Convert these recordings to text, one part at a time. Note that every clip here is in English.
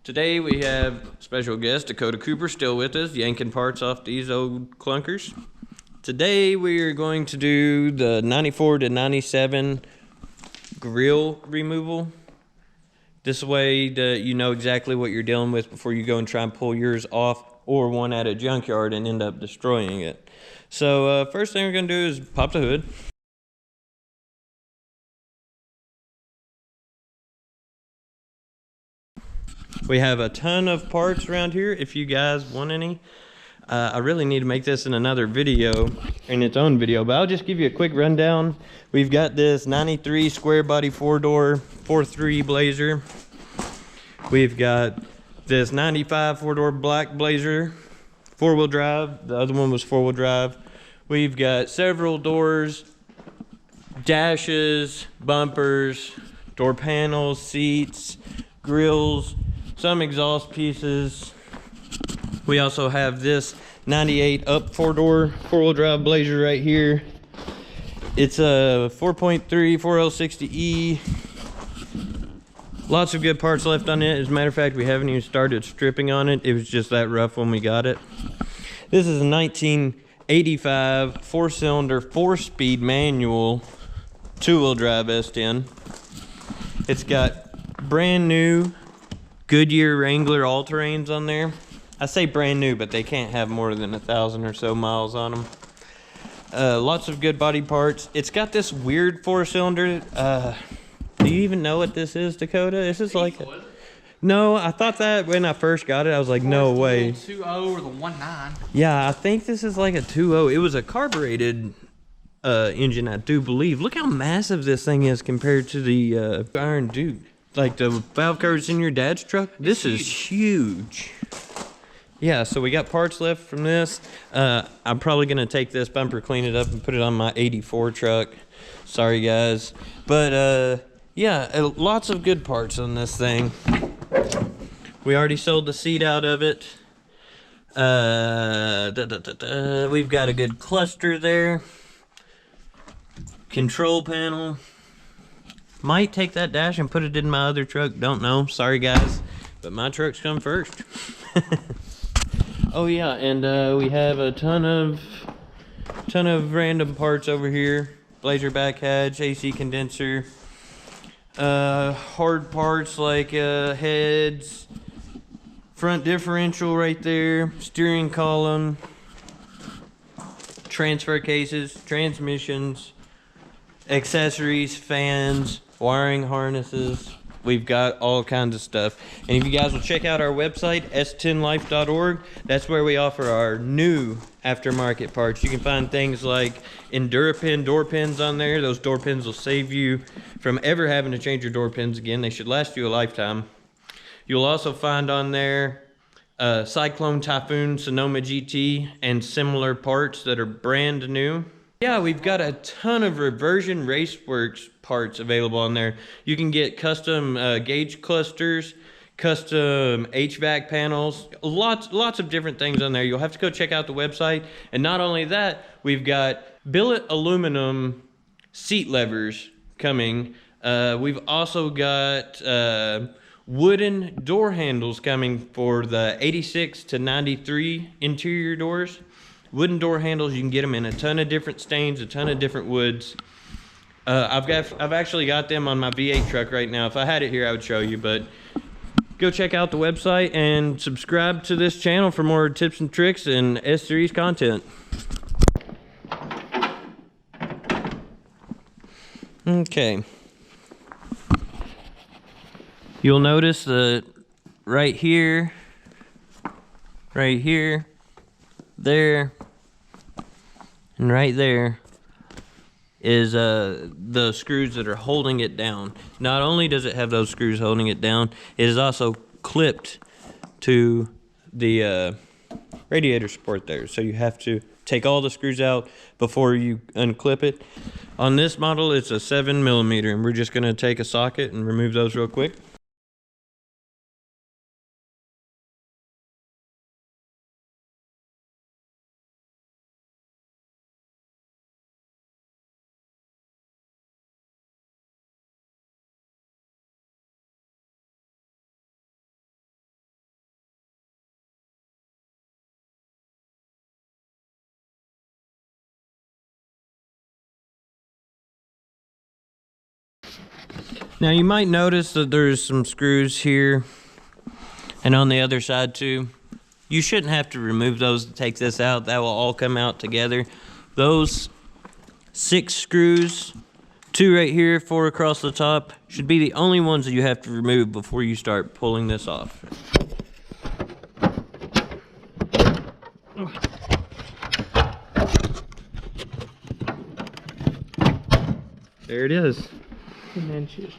Today we have special guest Dakota Cooper still with us, yanking parts off these old clunkers. Today we are going to do the 94 to 97 grill removal. This way that you know exactly what you're dealing with before you go and try and pull yours off or one at a junkyard and end up destroying it. So first thing we're going to do is pop the hood. We have a ton of parts around here if you guys want any. I really need to make this in another video, in its own video, but I'll just give you a quick rundown. We've got this 93 square body 4-door 4.3 Blazer. We've got this 95 4-door black Blazer, 4-wheel drive. The other one was 4-wheel drive. We've got several doors, dashes, bumpers, door panels, seats, grills, some exhaust pieces. We also have this 98 up 4-door 4-wheel drive Blazer right here. It's a 4.3 4L60E. Lots of good parts left on it. As a matter of fact, we haven't even started stripping on it. It was just that rough when we got it. This is a 1985 4-cylinder 4-speed manual 2-wheel drive S10. It's got brand new Goodyear Wrangler all-terrains on there. I say brand new, but they can't have more than 1,000 or so miles on them. Lots of good body parts. It's got this weird 4-cylinder. Do you even know what this is, Dakota? This is like a... No, I thought that when I first got it. I was like, no way. 2.0 or the 1.9. Yeah, I think this is like a 2.0. It was a carbureted engine, I do believe. Look how massive this thing is compared to the Iron Duke. Like the valve covers in your dad's truck. This is huge. Yeah, so we got parts left from this. I'm probably gonna take this bumper, clean it up, and put it on my 84 truck. Sorry guys. But yeah, lots of good parts on this thing. We already sold the seat out of it. We've got a good cluster there. Control panel. Might take that dash and put it in my other truck. Don't know. Sorry guys. But my trucks come first. Oh yeah, and we have a ton of random parts over here. Blazer back hatch, AC condenser. Hard parts like heads. Front differential right there. Steering column. Transfer cases. Transmissions. Accessories, fans, wiring harnesses. We've got all kinds of stuff. And if you guys will check out our website, s10life.org, that's where we offer our new aftermarket parts. You can find things like EnduraPin door pins on there. Those door pins will save you from ever having to change your door pins again. They should last you a lifetime. You'll also find on there Cyclone, Typhoon, Sonoma GT, and similar parts that are brand new. Yeah, we've got a ton of Reversion Raceworks parts available on there. You can get custom gauge clusters, custom HVAC panels, lots of different things on there. You'll have to go check out the website. And not only that, we've got billet aluminum seat levers coming. We've also got wooden door handles coming for the 86 to 93 interior doors. Wooden door handles, you can get them in a ton of different stains, a ton of different woods. I've actually got them on my V8 truck right now. If I had it here, I would show you, but go check out the website and subscribe to this channel for more tips and tricks and S-Series content. Okay. You'll notice that right here, there, and right there is the screws that are holding it down. Not only does it have those screws holding it down, it is also clipped to the radiator support there. So you have to take all the screws out before you unclip it. On this model, it's a 7mm, and we're just gonna take a socket and remove those real quick. Now you might notice that there's some screws here and on the other side too. You shouldn't have to remove those to take this out. That will all come out together. Those 6 screws, 2 right here, 4 across the top, should be the only ones that you have to remove before you start pulling this off. There it is. And then just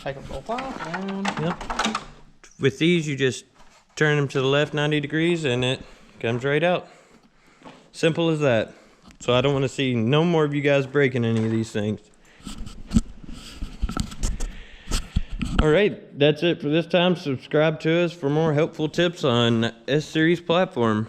take them both off. Down. Yep. With these, you just turn them to the left 90 degrees and it comes right out. Simple as that. So I don't want to see no more of you guys breaking any of these things. All right, that's it for this time. Subscribe to us for more helpful tips on S-Series platform.